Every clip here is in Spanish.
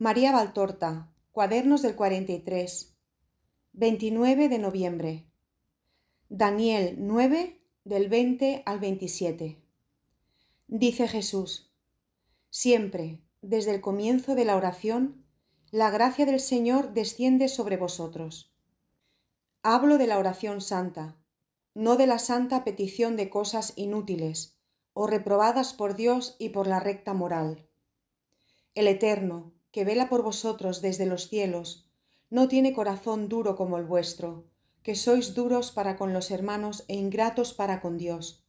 María Valtorta, Cuadernos del 43, 29 de noviembre. Daniel 9, del 20 al 27. Dice Jesús: siempre, desde el comienzo de la oración, la gracia del Señor desciende sobre vosotros. Hablo de la oración santa, no de la santa petición de cosas inútiles o reprobadas por Dios y por la recta moral. El Eterno, que vela por vosotros desde los cielos, no tiene corazón duro como el vuestro, que sois duros para con los hermanos e ingratos para con Dios.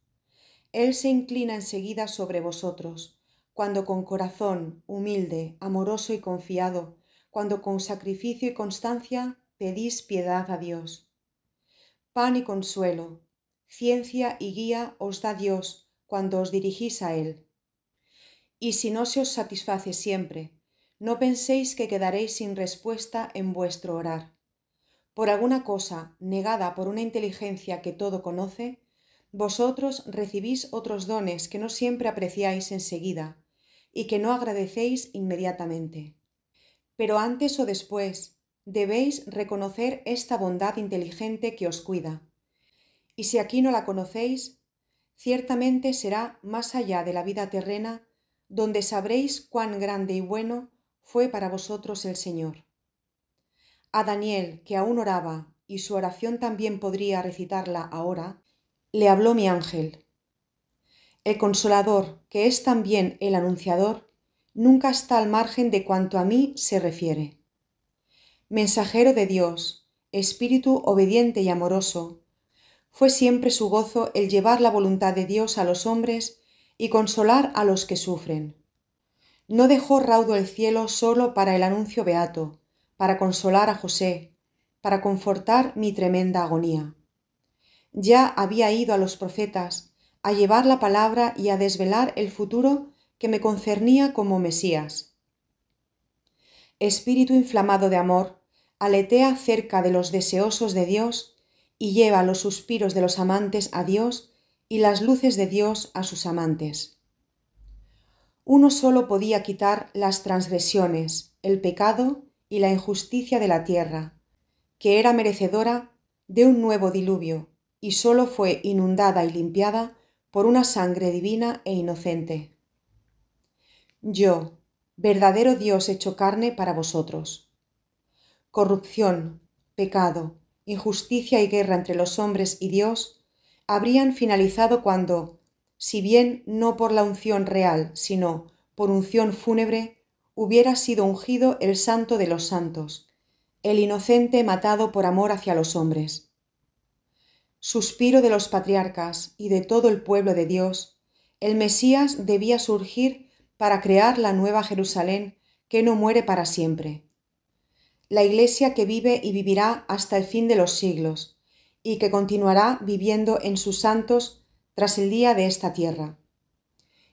Él se inclina enseguida sobre vosotros, cuando con corazón humilde, amoroso y confiado, cuando con sacrificio y constancia pedís piedad a Dios. Pan y consuelo, ciencia y guía os da Dios cuando os dirigís a Él. Y si no se os satisface siempre, no penséis que quedaréis sin respuesta en vuestro orar. Por alguna cosa negada por una inteligencia que todo conoce, vosotros recibís otros dones que no siempre apreciáis enseguida y que no agradecéis inmediatamente. Pero antes o después debéis reconocer esta bondad inteligente que os cuida. Y si aquí no la conocéis, ciertamente será más allá de la vida terrena, donde sabréis cuán grande y bueno fue para vosotros el Señor. A Daniel, que aún oraba, y su oración también podría recitarla ahora, le habló mi ángel. El Consolador, que es también el Anunciador, nunca está al margen de cuanto a mí se refiere. Mensajero de Dios, espíritu obediente y amoroso, fue siempre su gozo el llevar la voluntad de Dios a los hombres y consolar a los que sufren. No dejó raudo el cielo solo para el anuncio beato, para consolar a José, para confortar mi tremenda agonía. Ya había ido a los profetas a llevar la palabra y a desvelar el futuro que me concernía como Mesías. Espíritu inflamado de amor, aletea cerca de los deseosos de Dios y lleva los suspiros de los amantes a Dios y las luces de Dios a sus amantes. Uno solo podía quitar las transgresiones, el pecado y la injusticia de la tierra, que era merecedora de un nuevo diluvio, y solo fue inundada y limpiada por una sangre divina e inocente. Yo, verdadero Dios hecho carne para vosotros. Corrupción, pecado, injusticia y guerra entre los hombres y Dios habrían finalizado cuando, si bien no por la unción real, sino por unción fúnebre, hubiera sido ungido el Santo de los Santos, el inocente matado por amor hacia los hombres. Suspiro de los patriarcas y de todo el pueblo de Dios, el Mesías debía surgir para crear la nueva Jerusalén que no muere para siempre. La Iglesia que vive y vivirá hasta el fin de los siglos, y que continuará viviendo en sus santos tras el día de esta tierra.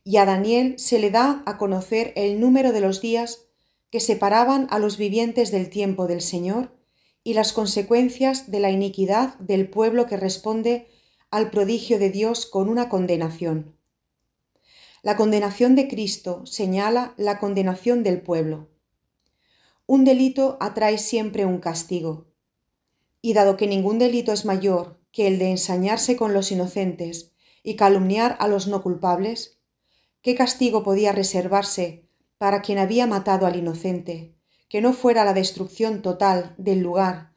Y a Daniel se le da a conocer el número de los días que separaban a los vivientes del tiempo del Señor y las consecuencias de la iniquidad del pueblo que responde al prodigio de Dios con una condenación. La condenación de Cristo señala la condenación del pueblo. Un delito atrae siempre un castigo. Y dado que ningún delito es mayor que el de ensañarse con los inocentes y calumniar a los no culpables, ¿qué castigo podía reservarse para quien había matado al inocente, que no fuera la destrucción total del lugar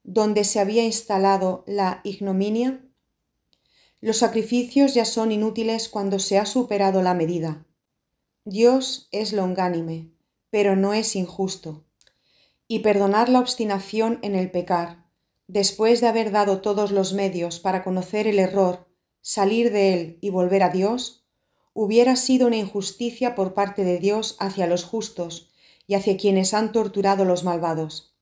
donde se había instalado la ignominia? Los sacrificios ya son inútiles cuando se ha superado la medida. Dios es longánime, pero no es injusto. Y perdonar la obstinación en el pecar, después de haber dado todos los medios para conocer el error, salir de él y volver a Dios, hubiera sido una injusticia por parte de Dios hacia los justos y hacia quienes han torturado los malvados.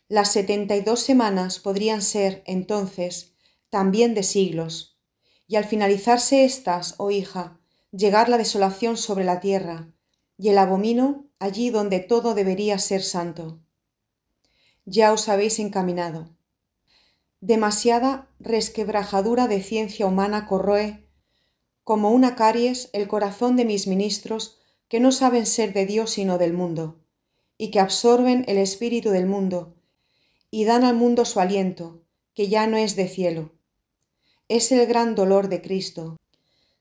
Las 72 semanas podrían ser, entonces, también de siglos, y al finalizarse éstas, oh hija, llegar la desolación sobre la tierra, y el abomino allí donde todo debería ser santo. Ya os habéis encaminado. Demasiada resquebrajadura de ciencia humana corroe, como una caries, el corazón de mis ministros que no saben ser de Dios sino del mundo, y que absorben el espíritu del mundo, y dan al mundo su aliento, que ya no es de cielo. Es el gran dolor de Cristo.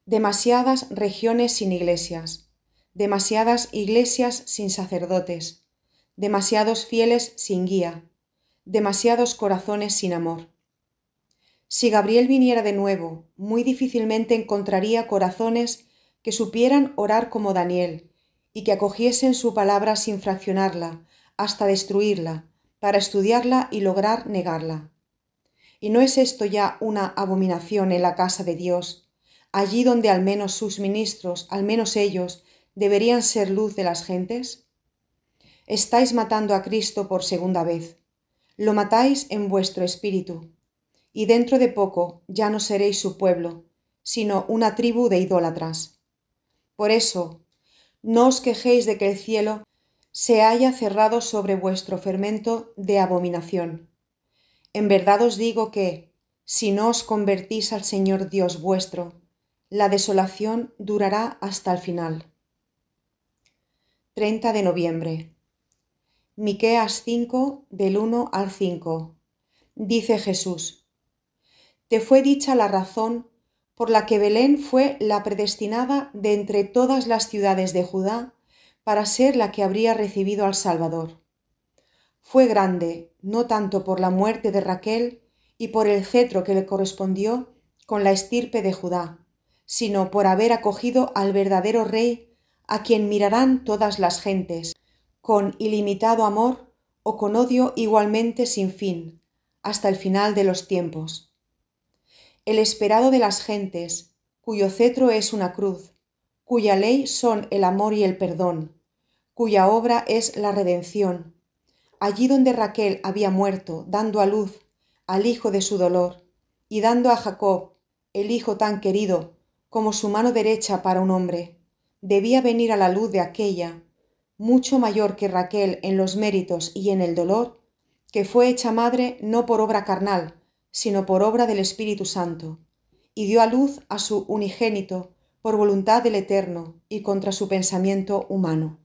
Demasiadas regiones sin iglesias, demasiadas iglesias sin sacerdotes, demasiados fieles sin guía, demasiados corazones sin amor. Si Gabriel viniera de nuevo, muy difícilmente encontraría corazones que supieran orar como Daniel y que acogiesen su palabra sin fraccionarla, hasta destruirla, para estudiarla y lograr negarla. ¿Y no es esto ya una abominación en la casa de Dios, allí donde al menos sus ministros, al menos ellos, deberían ser luz de las gentes? Estáis matando a Cristo por segunda vez. Lo matáis en vuestro espíritu, y dentro de poco ya no seréis su pueblo, sino una tribu de idólatras. Por eso, no os quejéis de que el cielo se haya cerrado sobre vuestro fermento de abominación. En verdad os digo que, si no os convertís al Señor Dios vuestro, la desolación durará hasta el final. 30 de noviembre. Miqueas 5, del 1 al 5. Dice Jesús: Te fue dicha la razón por la que Belén fue la predestinada de entre todas las ciudades de Judá para ser la que habría recibido al Salvador. Fue grande, no tanto por la muerte de Raquel y por el cetro que le correspondió con la estirpe de Judá, sino por haber acogido al verdadero Rey, a quien mirarán todas las gentes, con ilimitado amor o con odio igualmente sin fin, hasta el final de los tiempos. El esperado de las gentes, cuyo cetro es una cruz, cuya ley son el amor y el perdón, cuya obra es la redención. Allí donde Raquel había muerto, dando a luz al hijo de su dolor, y dando a Jacob, el hijo tan querido, como su mano derecha para un hombre, debía venir a la luz de aquella, mucho mayor que Raquel en los méritos y en el dolor, que fue hecha madre no por obra carnal, sino por obra del Espíritu Santo, y dio a luz a su unigénito por voluntad del Eterno y contra su pensamiento humano.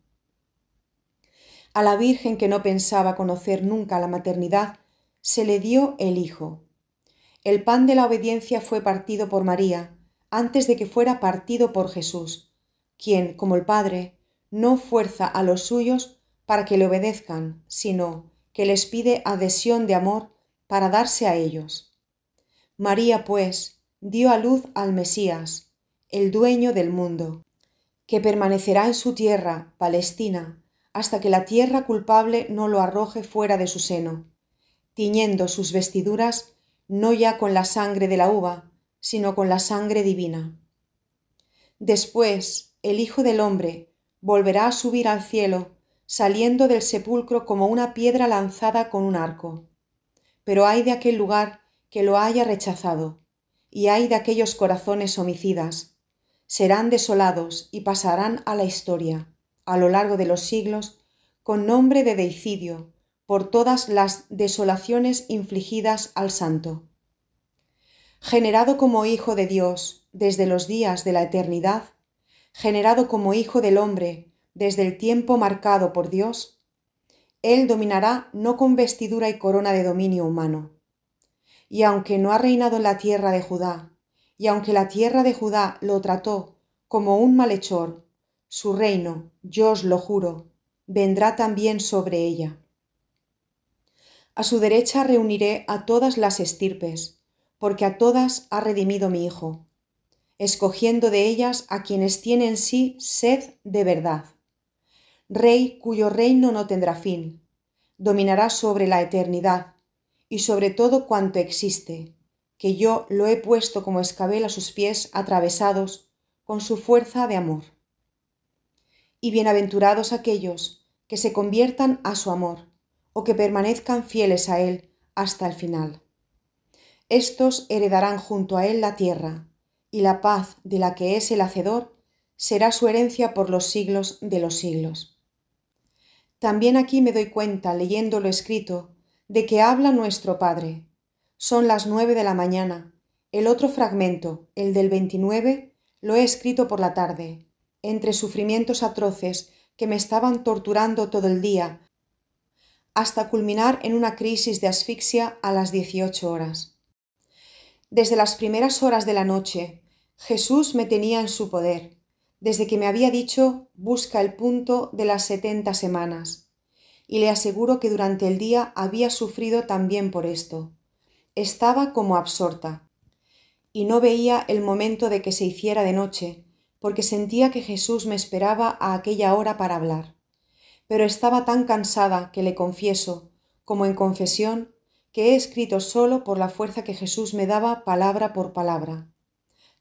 A la Virgen, que no pensaba conocer nunca la maternidad, se le dio el Hijo. El pan de la obediencia fue partido por María, antes de que fuera partido por Jesús, quien, como el Padre, no fuerza a los suyos para que le obedezcan, sino que les pide adhesión de amor para darse a ellos. María, pues, dio a luz al Mesías, el dueño del mundo, que permanecerá en su tierra, Palestina, hasta que la tierra culpable no lo arroje fuera de su seno, tiñendo sus vestiduras no ya con la sangre de la uva, sino con la sangre divina. Después, el Hijo del Hombre volverá a subir al cielo, saliendo del sepulcro como una piedra lanzada con un arco. Pero ay de aquel lugar que lo haya rechazado, y ay de aquellos corazones homicidas. Serán desolados y pasarán a la historia, a lo largo de los siglos, con nombre de deicidio, por todas las desolaciones infligidas al Santo. Generado como Hijo de Dios desde los días de la eternidad, generado como Hijo del Hombre desde el tiempo marcado por Dios, Él dominará no con vestidura y corona de dominio humano. Y aunque no ha reinado en la tierra de Judá, y aunque la tierra de Judá lo trató como un malhechor, su reino, yo os lo juro, vendrá también sobre ella. A su derecha reuniré a todas las estirpes, porque a todas ha redimido mi Hijo, escogiendo de ellas a quienes tienen en sí sed de verdad. Rey cuyo reino no tendrá fin, dominará sobre la eternidad y sobre todo cuanto existe, que yo lo he puesto como escabel a sus pies atravesados con su fuerza de amor. Y bienaventurados aquellos que se conviertan a su amor, o que permanezcan fieles a él hasta el final. Estos heredarán junto a él la tierra, y la paz de la que es el hacedor será su herencia por los siglos de los siglos. También aquí me doy cuenta, leyendo lo escrito, de que habla nuestro Padre. Son las 9 de la mañana. El otro fragmento, el del 29, lo he escrito por la tarde. entre sufrimientos atroces que me estaban torturando todo el día, hasta culminar en una crisis de asfixia a las 18 horas. Desde las primeras horas de la noche, Jesús me tenía en su poder, desde que me había dicho busca el punto de las 70 semanas, y le aseguro que durante el día había sufrido también por esto. Estaba como absorta, y no veía el momento de que se hiciera de noche, porque sentía que Jesús me esperaba a aquella hora para hablar. Pero estaba tan cansada que le confieso, como en confesión, que he escrito solo por la fuerza que Jesús me daba palabra por palabra.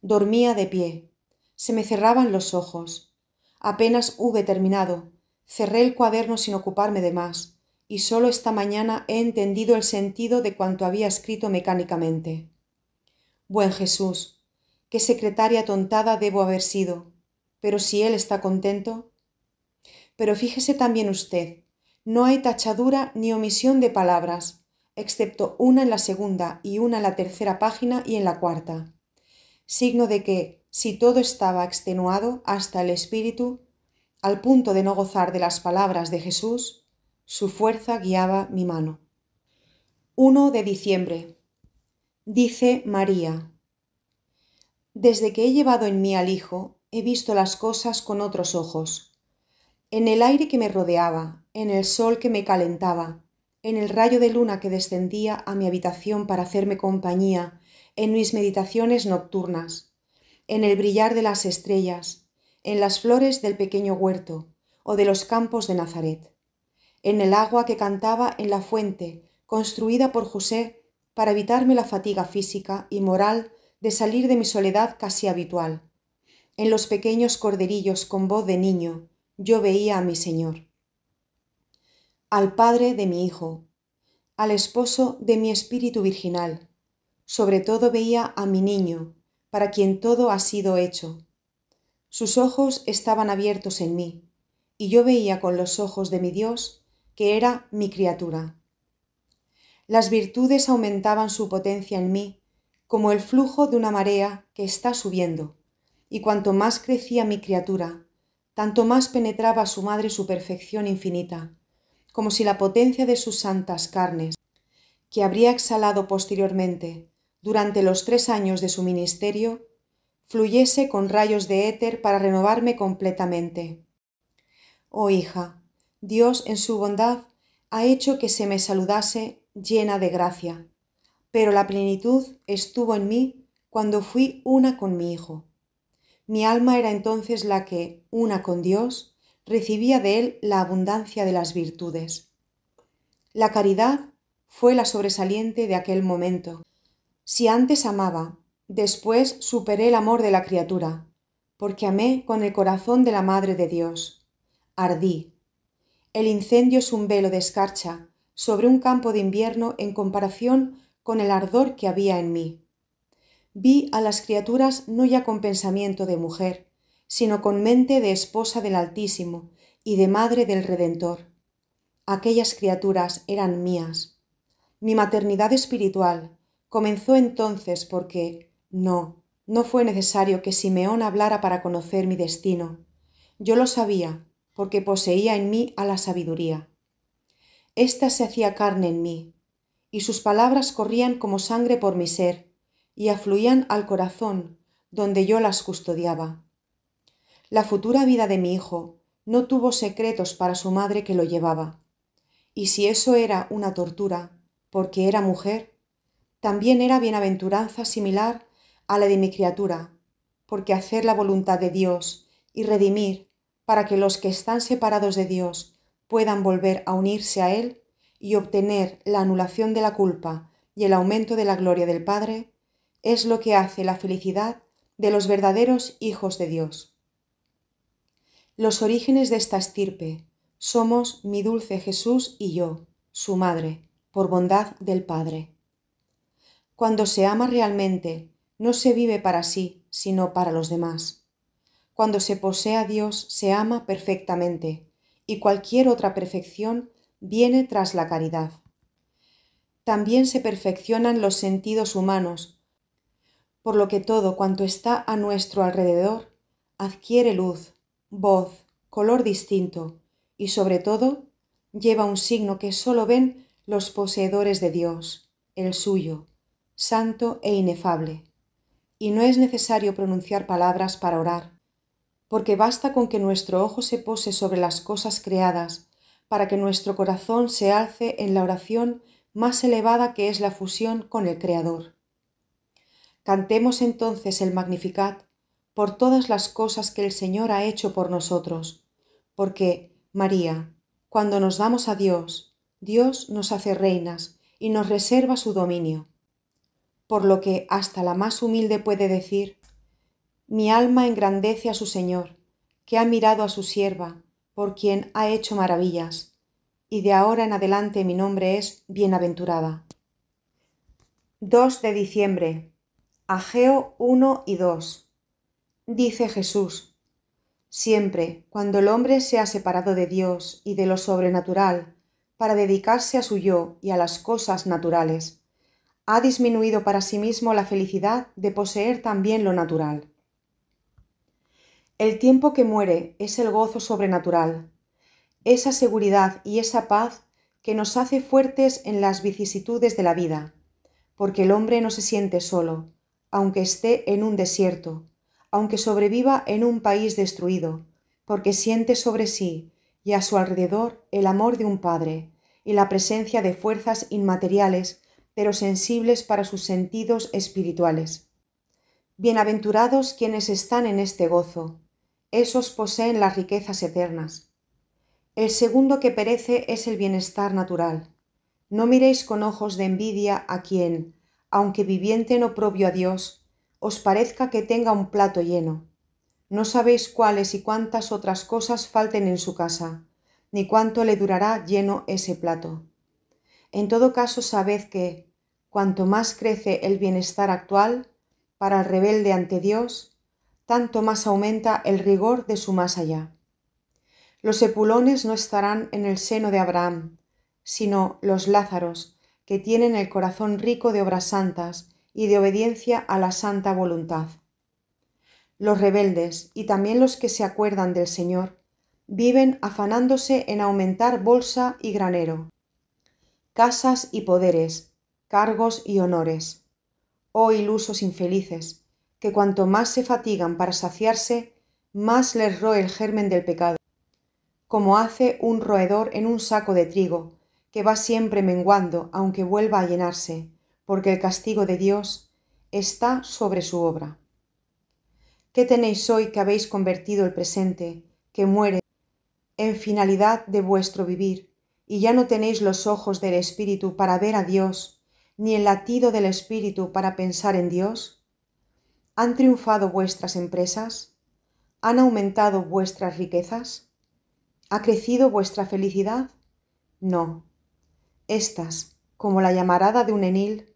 Dormía de pie, se me cerraban los ojos. Apenas hube terminado, cerré el cuaderno sin ocuparme de más, y solo esta mañana he entendido el sentido de cuanto había escrito mecánicamente. Buen Jesús, qué secretaria atontada debo haber sido, pero si él está contento. Pero fíjese también usted, no hay tachadura ni omisión de palabras, excepto una en la segunda y una en la tercera página y en la cuarta. Signo de que, si todo estaba extenuado hasta el espíritu, al punto de no gozar de las palabras de Jesús, su fuerza guiaba mi mano. 1 de diciembre. Dice María: Desde que he llevado en mí al Hijo, he visto las cosas con otros ojos. En el aire que me rodeaba, en el sol que me calentaba, en el rayo de luna que descendía a mi habitación para hacerme compañía, en mis meditaciones nocturnas, en el brillar de las estrellas, en las flores del pequeño huerto o de los campos de Nazaret, en el agua que cantaba en la fuente construida por José para evitarme la fatiga física y moral de salir de mi soledad casi habitual, en los pequeños corderillos con voz de niño, yo veía a mi Señor, al Padre de mi Hijo, al Esposo de mi espíritu virginal. Sobre todo veía a mi niño, para quien todo ha sido hecho. Sus ojos estaban abiertos en mí, y yo veía con los ojos de mi Dios, que era mi criatura. Las virtudes aumentaban su potencia en mí, como el flujo de una marea que está subiendo, y cuanto más crecía mi criatura, tanto más penetraba a su madre su perfección infinita, como si la potencia de sus santas carnes, que habría exhalado posteriormente durante los 3 años de su ministerio, fluyese con rayos de éter para renovarme completamente. Oh hija, Dios en su bondad ha hecho que se me saludase llena de gracia, pero la plenitud estuvo en mí cuando fui una con mi Hijo. Mi alma era entonces la que, una con Dios, recibía de Él la abundancia de las virtudes. La caridad fue la sobresaliente de aquel momento. Si antes amaba, después superé el amor de la criatura, porque amé con el corazón de la Madre de Dios. Ardí. El incendio es un velo de escarcha sobre un campo de invierno en comparación con el ardor que había en mí. Vi a las criaturas no ya con pensamiento de mujer, sino con mente de esposa del Altísimo y de madre del Redentor. Aquellas criaturas eran mías. Mi maternidad espiritual comenzó entonces porque no fue necesario que Simeón hablara para conocer mi destino. Yo lo sabía porque poseía en mí a la sabiduría. Ésta se hacía carne en mí, y sus palabras corrían como sangre por mi ser, y afluían al corazón, donde yo las custodiaba. La futura vida de mi hijo no tuvo secretos para su madre que lo llevaba. Y si eso era una tortura, porque era mujer, también era bienaventuranza similar a la de mi criatura, porque hacer la voluntad de Dios y redimir para que los que están separados de Dios puedan volver a unirse a Él y obtener la anulación de la culpa y el aumento de la gloria del Padre, es lo que hace la felicidad de los verdaderos hijos de Dios. Los orígenes de esta estirpe somos mi dulce Jesús y yo, su madre, por bondad del Padre. Cuando se ama realmente, no se vive para sí, sino para los demás. Cuando se posee a Dios, se ama perfectamente, y cualquier otra perfección viene tras la caridad. También se perfeccionan los sentidos humanos, por lo que todo cuanto está a nuestro alrededor adquiere luz, voz, color distinto y, sobre todo, lleva un signo que sólo ven los poseedores de Dios, el suyo, santo e inefable. Y no es necesario pronunciar palabras para orar, porque basta con que nuestro ojo se pose sobre las cosas creadas para que nuestro corazón se alce en la oración más elevada que es la fusión con el Creador. Cantemos entonces el Magnificat por todas las cosas que el Señor ha hecho por nosotros, porque, María, cuando nos damos a Dios, Dios nos hace reinas y nos reserva su dominio. Por lo que hasta la más humilde puede decir: mi alma engrandece a su Señor, que ha mirado a su sierva, por quien ha hecho maravillas, y de ahora en adelante mi nombre es bienaventurada. 2 de diciembre. Ageo 1 y 2. Dice Jesús: siempre, cuando el hombre se ha separado de Dios y de lo sobrenatural para dedicarse a su yo y a las cosas naturales, ha disminuido para sí mismo la felicidad de poseer también lo natural. El tiempo que muere es el gozo sobrenatural, esa seguridad y esa paz que nos hace fuertes en las vicisitudes de la vida, porque el hombre no se siente solo, aunque esté en un desierto, aunque sobreviva en un país destruido, porque siente sobre sí y a su alrededor el amor de un padre y la presencia de fuerzas inmateriales, pero sensibles para sus sentidos espirituales. Bienaventurados quienes están en este gozo, esos poseen las riquezas eternas. El segundo que perece es el bienestar natural. No miréis con ojos de envidia a quien, aunque viviente en oprobio a Dios, os parezca que tenga un plato lleno. No sabéis cuáles y cuántas otras cosas falten en su casa, ni cuánto le durará lleno ese plato. En todo caso, sabed que, cuanto más crece el bienestar actual, para el rebelde ante Dios, tanto más aumenta el rigor de su más allá. Los epulones no estarán en el seno de Abraham, sino los Lázaros, que tienen el corazón rico de obras santas y de obediencia a la santa voluntad. Los rebeldes, y también los que se acuerdan del Señor, viven afanándose en aumentar bolsa y granero, casas y poderes, cargos y honores. Oh ilusos infelices, que cuanto más se fatigan para saciarse, más les roe el germen del pecado, como hace un roedor en un saco de trigo, que va siempre menguando aunque vuelva a llenarse, porque el castigo de Dios está sobre su obra. ¿Qué tenéis hoy que habéis convertido el presente, que muere, en finalidad de vuestro vivir, y ya no tenéis los ojos del Espíritu para ver a Dios, ni el latido del Espíritu para pensar en Dios? ¿Han triunfado vuestras empresas? ¿Han aumentado vuestras riquezas? ¿Ha crecido vuestra felicidad? No. Estas, como la llamarada de un enil,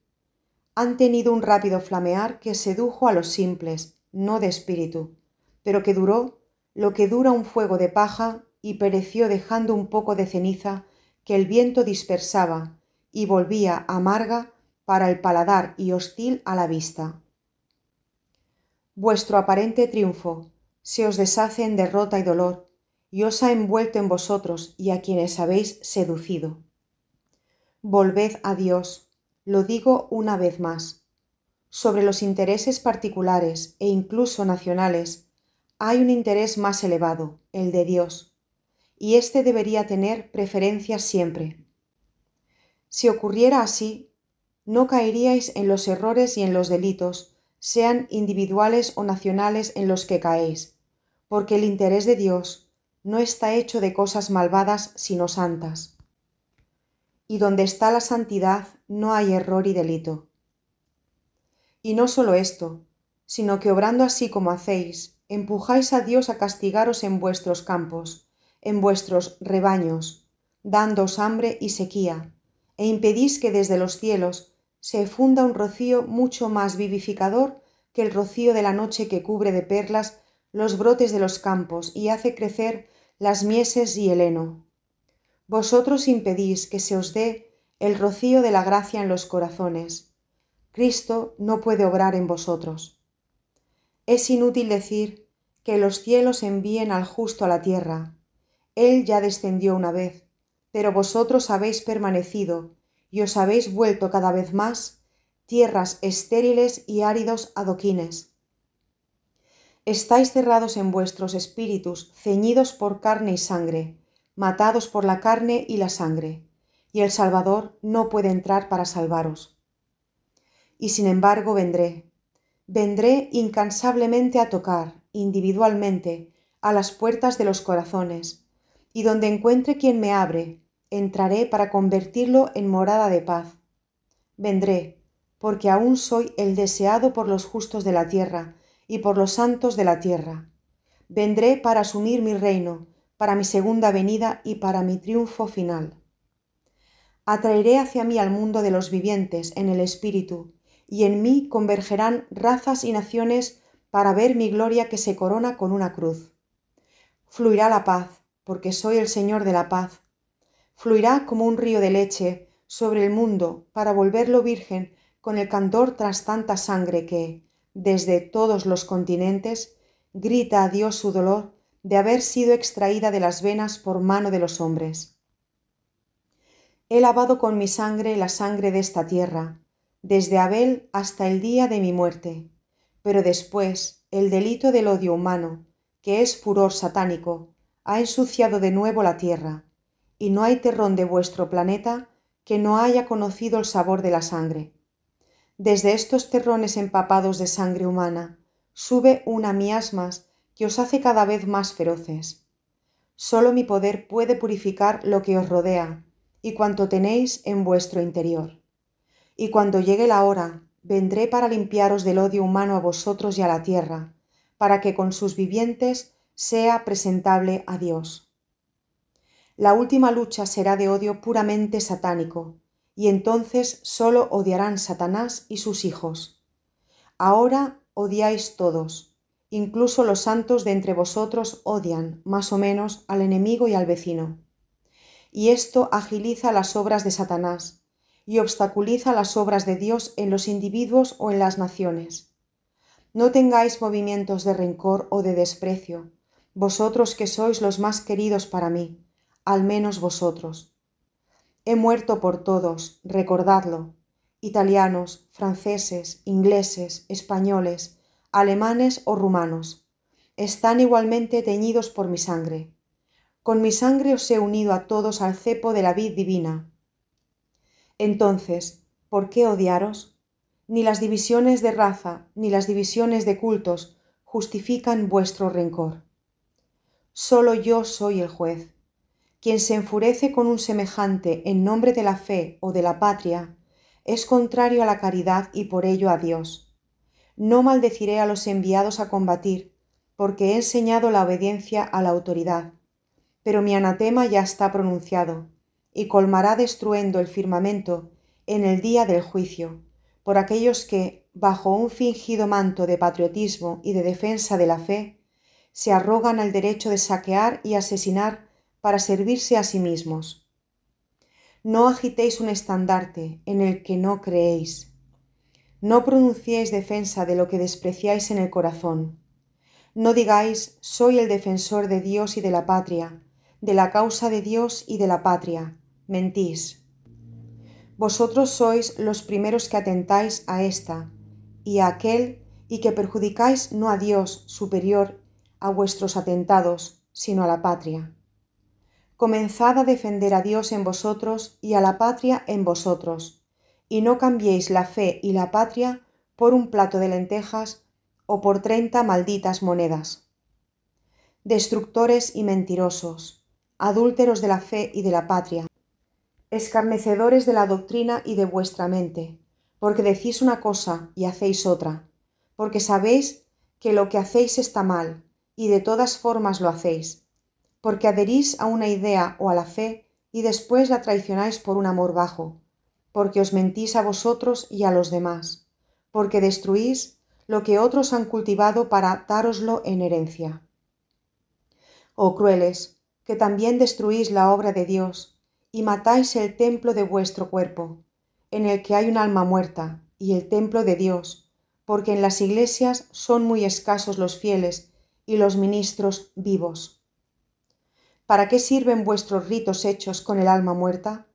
han tenido un rápido flamear que sedujo a los simples, no de espíritu, pero que duró lo que dura un fuego de paja y pereció dejando un poco de ceniza que el viento dispersaba y volvía amarga para el paladar y hostil a la vista. Vuestro aparente triunfo se os deshace en derrota y dolor, y os ha envuelto en vosotros y a quienes habéis seducido. Volved a Dios, lo digo una vez más. Sobre los intereses particulares e incluso nacionales, hay un interés más elevado, el de Dios, y éste debería tener preferencia siempre. Si ocurriera así, no caeríais en los errores y en los delitos, sean individuales o nacionales en los que caéis, porque el interés de Dios no está hecho de cosas malvadas sino santas. Y donde está la santidad no hay error y delito. Y no solo esto, sino que obrando así como hacéis, empujáis a Dios a castigaros en vuestros campos, en vuestros rebaños, dándoos hambre y sequía, e impedís que desde los cielos se funda un rocío mucho más vivificador que el rocío de la noche que cubre de perlas los brotes de los campos y hace crecer las mieses y el heno. Vosotros impedís que se os dé el rocío de la gracia en los corazones. Cristo no puede obrar en vosotros. Es inútil decir que los cielos envíen al justo a la tierra. Él ya descendió una vez, pero vosotros habéis permanecido y os habéis vuelto cada vez más tierras estériles y áridos adoquines. Estáis cerrados en vuestros espíritus, ceñidos por carne y sangre, matados por la carne y la sangre, y el Salvador no puede entrar para salvaros. Y sin embargo vendré incansablemente a tocar, individualmente, a las puertas de los corazones, y donde encuentre quien me abre, entraré para convertirlo en morada de paz. Vendré, porque aún soy el deseado por los justos de la tierra y por los santos de la tierra. Vendré para asumir mi reino, para mi segunda venida y para mi triunfo final. Atraeré hacia mí al mundo de los vivientes en el espíritu, y en mí convergerán razas y naciones para ver mi gloria que se corona con una cruz. Fluirá la paz, porque soy el Señor de la paz. Fluirá como un río de leche sobre el mundo para volverlo virgen con el candor tras tanta sangre que, desde todos los continentes, grita a Dios su dolor de haber sido extraída de las venas por mano de los hombres. He lavado con mi sangre la sangre de esta tierra, desde Abel hasta el día de mi muerte, pero después el delito del odio humano, que es furor satánico, ha ensuciado de nuevo la tierra, y no hay terrón de vuestro planeta que no haya conocido el sabor de la sangre. Desde estos terrones empapados de sangre humana sube una miasmas que os hace cada vez más feroces. Solo mi poder puede purificar lo que os rodea y cuanto tenéis en vuestro interior. Y cuando llegue la hora, vendré para limpiaros del odio humano a vosotros y a la tierra, para que con sus vivientes sea presentable a Dios. La última lucha será de odio puramente satánico, y entonces solo odiarán Satanás y sus hijos. Ahora odiáis todos, incluso los santos de entre vosotros odian, más o menos, al enemigo y al vecino. Y esto agiliza las obras de Satanás y obstaculiza las obras de Dios en los individuos o en las naciones. No tengáis movimientos de rencor o de desprecio, vosotros que sois los más queridos para mí, al menos vosotros. He muerto por todos, recordadlo, italianos, franceses, ingleses, españoles, alemanes o rumanos. Están igualmente teñidos por mi sangre. Con mi sangre os he unido a todos al cepo de la vid divina. Entonces, ¿por qué odiaros? Ni las divisiones de raza, ni las divisiones de cultos justifican vuestro rencor. Solo yo soy el juez. Quien se enfurece con un semejante en nombre de la fe o de la patria, es contrario a la caridad y por ello a Dios. No maldeciré a los enviados a combatir, porque he enseñado la obediencia a la autoridad. Pero mi anatema ya está pronunciado, y colmará de estruendo el firmamento en el día del juicio, por aquellos que, bajo un fingido manto de patriotismo y de defensa de la fe, se arrogan el derecho de saquear y asesinar para servirse a sí mismos. No agitéis un estandarte en el que no creéis. No pronunciéis defensa de lo que despreciáis en el corazón. No digáis, soy el defensor de Dios y de la patria, de la causa de Dios y de la patria. Mentís. Vosotros sois los primeros que atentáis a esta y a aquel y que perjudicáis no a Dios superior a vuestros atentados, sino a la patria. Comenzad a defender a Dios en vosotros y a la patria en vosotros, y no cambiéis la fe y la patria por un plato de lentejas o por 30 malditas monedas. Destructores y mentirosos, adúlteros de la fe y de la patria, escarnecedores de la doctrina y de vuestra mente, porque decís una cosa y hacéis otra, porque sabéis que lo que hacéis está mal, y de todas formas lo hacéis, porque adherís a una idea o a la fe y después la traicionáis por un amor bajo, porque os mentís a vosotros y a los demás, porque destruís lo que otros han cultivado para dároslo en herencia. Oh crueles, que también destruís la obra de Dios y matáis el templo de vuestro cuerpo, en el que hay un alma muerta, y el templo de Dios, porque en las iglesias son muy escasos los fieles y los ministros vivos. ¿Para qué sirven vuestros ritos hechos con el alma muerta?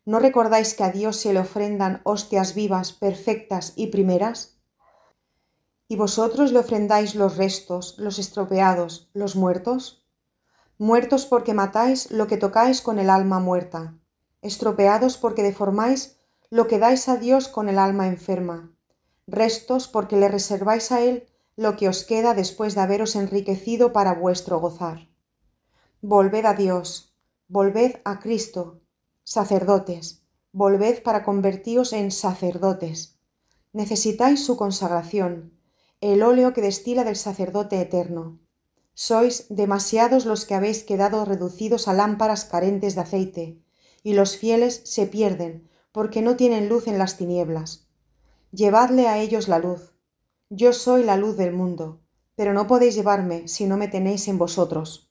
¿No recordáis que a Dios se le ofrendan hostias vivas, perfectas y primeras? ¿Y vosotros le ofrendáis los restos, los estropeados, los muertos? Muertos porque matáis lo que tocáis con el alma muerta, estropeados porque deformáis lo que dais a Dios con el alma enferma, restos porque le reserváis a Él lo que os queda después de haberos enriquecido para vuestro gozar. Volved a Dios, volved a Cristo, sacerdotes, volved para convertíos en sacerdotes. Necesitáis su consagración, el óleo que destila del sacerdote eterno. Sois demasiados los que habéis quedado reducidos a lámparas carentes de aceite, y los fieles se pierden porque no tienen luz en las tinieblas. Llevadle a ellos la luz. Yo soy la luz del mundo, pero no podéis llevarme si no me tenéis en vosotros.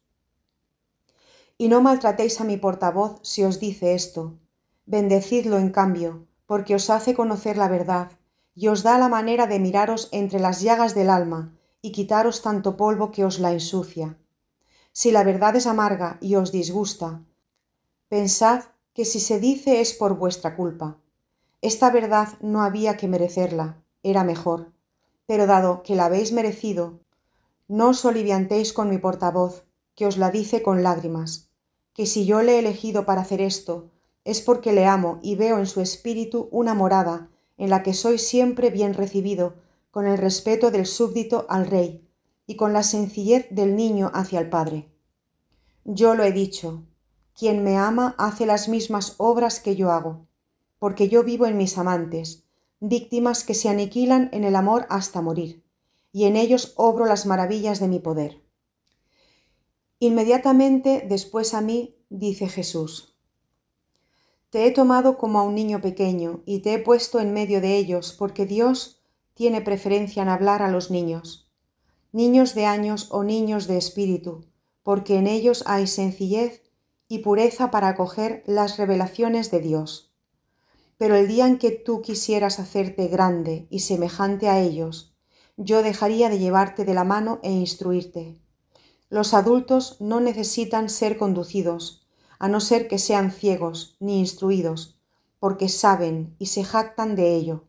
Y no maltratéis a mi portavoz si os dice esto. Bendecidlo en cambio, porque os hace conocer la verdad, y os da la manera de miraros entre las llagas del alma, y quitaros tanto polvo que os la ensucia. Si la verdad es amarga y os disgusta, pensad que si se dice es por vuestra culpa. Esta verdad no había que merecerla, era mejor. Pero dado que la habéis merecido, no os soliviantéis con mi portavoz, que os la dice con lágrimas, que si yo le he elegido para hacer esto, es porque le amo y veo en su espíritu una morada en la que soy siempre bien recibido, con el respeto del súbdito al rey y con la sencillez del niño hacia el padre. Yo lo he dicho, quien me ama hace las mismas obras que yo hago, porque yo vivo en mis amantes, víctimas que se aniquilan en el amor hasta morir, y en ellos obro las maravillas de mi poder. Inmediatamente después a mí, dice Jesús: te he tomado como a un niño pequeño y te he puesto en medio de ellos, porque Dios tiene preferencia en hablar a los niños, niños de años o niños de espíritu, porque en ellos hay sencillez y pureza para acoger las revelaciones de Dios. Pero el día en que tú quisieras hacerte grande y semejante a ellos, yo dejaría de llevarte de la mano e instruirte. Los adultos no necesitan ser conducidos, a no ser que sean ciegos ni instruidos, porque saben y se jactan de ello.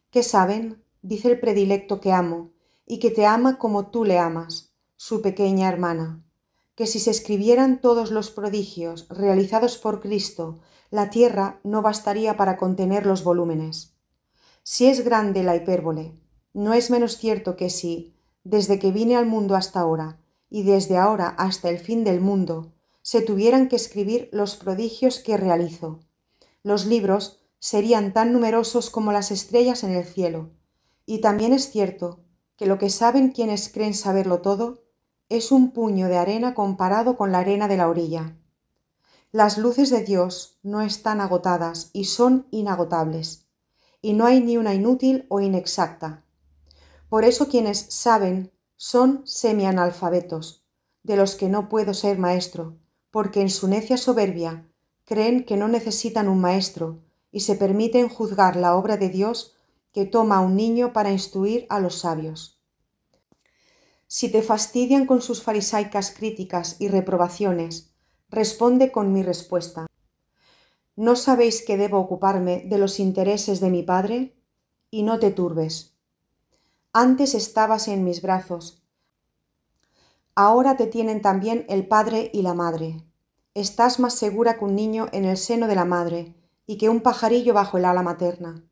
¿Qué saben? Dice el predilecto que amo, y que te ama como tú le amas, su pequeña hermana, que si se escribieran todos los prodigios realizados por Cristo, la tierra no bastaría para contener los volúmenes. Si es grande la hipérbole, no es menos cierto que si, desde que vine al mundo hasta ahora, y desde ahora hasta el fin del mundo, se tuvieran que escribir los prodigios que realizo, los libros serían tan numerosos como las estrellas en el cielo. Y también es cierto que lo que saben quienes creen saberlo todo es un puño de arena comparado con la arena de la orilla. Las luces de Dios no están agotadas y son inagotables, y no hay ni una inútil o inexacta. Por eso quienes saben son semianalfabetos, de los que no puedo ser maestro, porque en su necia soberbia creen que no necesitan un maestro y se permiten juzgar la obra de Dios que toma a un niño para instruir a los sabios. Si te fastidian con sus farisaicas críticas y reprobaciones, responde con mi respuesta. ¿No sabéis que debo ocuparme de los intereses de mi Padre? Y no te turbes. Antes estabas en mis brazos. Ahora te tienen también el padre y la madre. Estás más segura que un niño en el seno de la madre y que un pajarillo bajo el ala materna.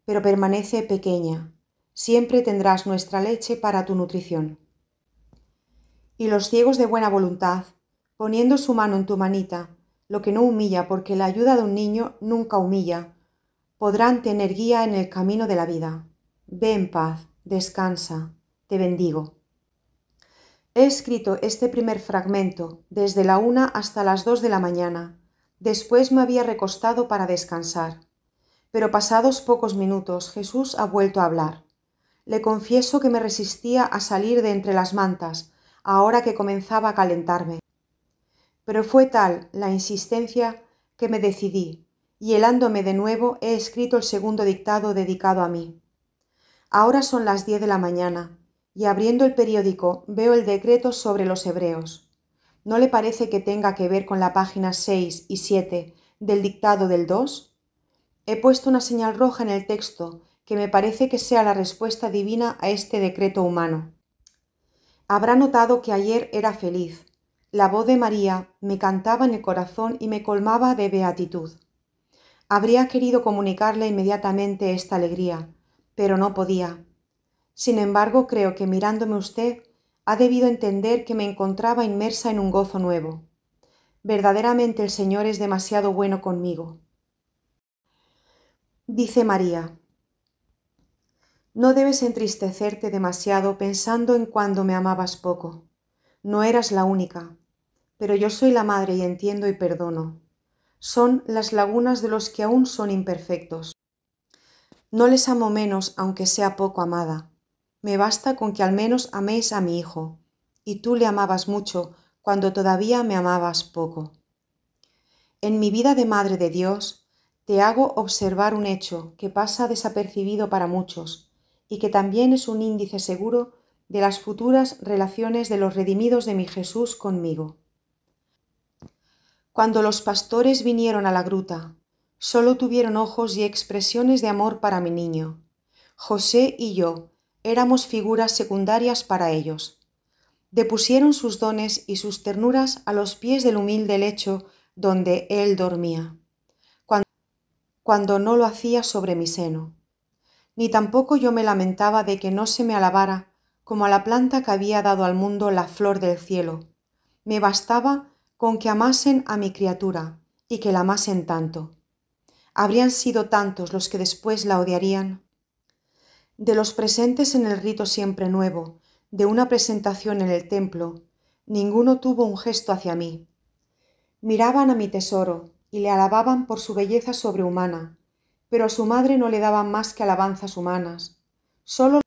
Pero permanece pequeña. Siempre tendrás nuestra leche para tu nutrición. Y los ciegos de buena voluntad, poniendo su mano en tu manita, lo que no humilla porque la ayuda de un niño nunca humilla, podrán tener guía en el camino de la vida. Ve en paz, descansa, te bendigo. He escrito este primer fragmento desde la 1 hasta las 2 de la mañana. Después me había recostado para descansar. Pero pasados pocos minutos Jesús ha vuelto a hablar. Le confieso que me resistía a salir de entre las mantas, ahora que comenzaba a calentarme. Pero fue tal la insistencia que me decidí, y helándome de nuevo he escrito el segundo dictado dedicado a mí. Ahora son las 10 de la mañana, y abriendo el periódico veo el decreto sobre los hebreos. ¿No le parece que tenga que ver con la página 6 y 7 del dictado del 2? He puesto una señal roja en el texto que me parece que sea la respuesta divina a este decreto humano. Habrá notado que ayer era feliz. La voz de María me cantaba en el corazón y me colmaba de beatitud. Habría querido comunicarle inmediatamente esta alegría, pero no podía. Sin embargo, creo que mirándome usted ha debido entender que me encontraba inmersa en un gozo nuevo. Verdaderamente el Señor es demasiado bueno conmigo. Dice María: no debes entristecerte demasiado pensando en cuando me amabas poco. No eras la única, pero yo soy la madre y entiendo y perdono. Son las lagunas de los que aún son imperfectos. No les amo menos aunque sea poco amada. Me basta con que al menos améis a mi hijo, y tú le amabas mucho cuando todavía me amabas poco. En mi vida de Madre de Dios, te hago observar un hecho que pasa desapercibido para muchos y que también es un índice seguro de las futuras relaciones de los redimidos de mi Jesús conmigo. Cuando los pastores vinieron a la gruta, solo tuvieron ojos y expresiones de amor para mi niño. José y yo éramos figuras secundarias para ellos. Depusieron sus dones y sus ternuras a los pies del humilde lecho donde él dormía, cuando no lo hacía sobre mi seno. Ni tampoco yo me lamentaba de que no se me alabara como a la planta que había dado al mundo la flor del cielo. Me bastaba con que amasen a mi criatura y que la amasen tanto. Habrían sido tantos los que después la odiarían. De los presentes en el rito siempre nuevo, de una presentación en el templo, ninguno tuvo un gesto hacia mí. Miraban a mi tesoro y le alababan por su belleza sobrehumana, pero a su madre no le daban más que alabanzas humanas. Solo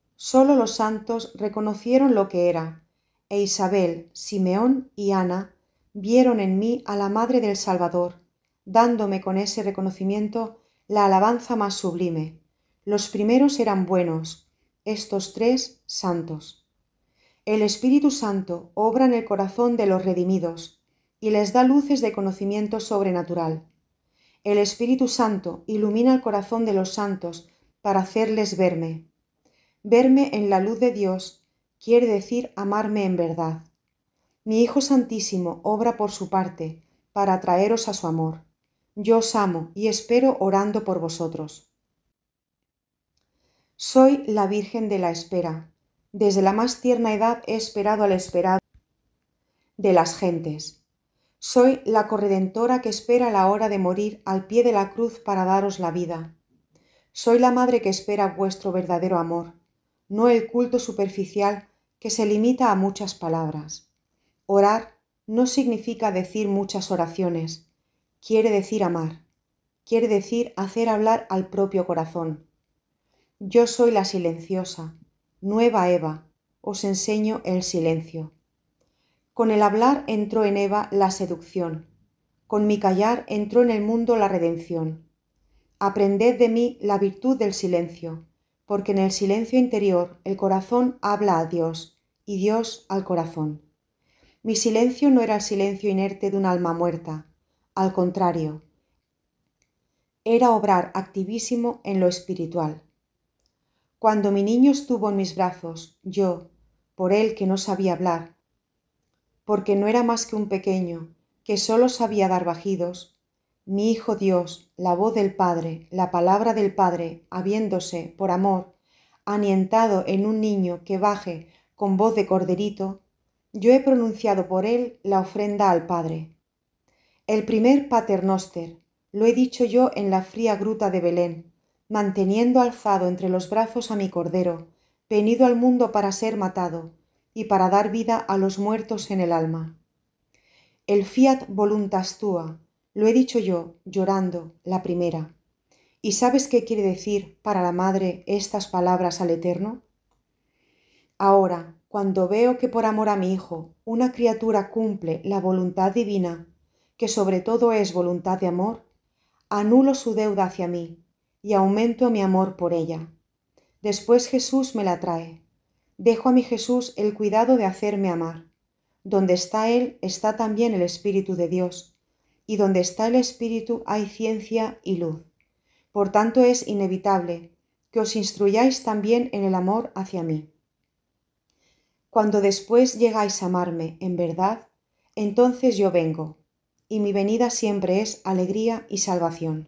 los santos reconocieron lo que era, e Isabel, Simeón y Ana vieron en mí a la Madre del Salvador, dándome con ese reconocimiento la alabanza más sublime. Los primeros eran buenos, estos tres santos. El Espíritu Santo obra en el corazón de los redimidos y les da luces de conocimiento sobrenatural. El Espíritu Santo ilumina el corazón de los santos para hacerles verme. Verme en la luz de Dios quiere decir amarme en verdad. Mi Hijo Santísimo obra por su parte para atraeros a su amor. Yo os amo y espero orando por vosotros. Soy la Virgen de la espera. Desde la más tierna edad he esperado al esperado de las gentes. Soy la corredentora que espera la hora de morir al pie de la cruz para daros la vida. Soy la madre que espera vuestro verdadero amor, no el culto superficial que se limita a muchas palabras. Orar no significa decir muchas oraciones, quiere decir amar, quiere decir hacer hablar al propio corazón. Yo soy la silenciosa, nueva Eva, os enseño el silencio. Con el hablar entró en Eva la seducción, con mi callar entró en el mundo la redención. Aprended de mí la virtud del silencio, porque en el silencio interior el corazón habla a Dios y Dios al corazón. Mi silencio no era el silencio inerte de un alma muerta, al contrario, era obrar activísimo en lo espiritual. Cuando mi niño estuvo en mis brazos, yo, por él que no sabía hablar, porque no era más que un pequeño, que sólo sabía dar bajidos, mi Hijo Dios, la voz del Padre, la palabra del Padre, habiéndose, por amor, anientado en un niño que baje con voz de corderito, yo he pronunciado por él la ofrenda al Padre. El primer paternoster, lo he dicho yo en la fría gruta de Belén, manteniendo alzado entre los brazos a mi Cordero, venido al mundo para ser matado, y para dar vida a los muertos en el alma. El fiat voluntas tua, lo he dicho yo, llorando, la primera. ¿Y sabes qué quiere decir para la madre estas palabras al Eterno? Ahora, cuando veo que por amor a mi Hijo, una criatura cumple la voluntad divina, que sobre todo es voluntad de amor, anulo su deuda hacia mí y aumento mi amor por ella. Después Jesús me la trae. Dejo a mi Jesús el cuidado de hacerme amar. Donde está Él está también el Espíritu de Dios, y donde está el Espíritu hay ciencia y luz. Por tanto es inevitable que os instruyáis también en el amor hacia mí. Cuando después llegáis a amarme en verdad, entonces yo vengo, y mi venida siempre es alegría y salvación.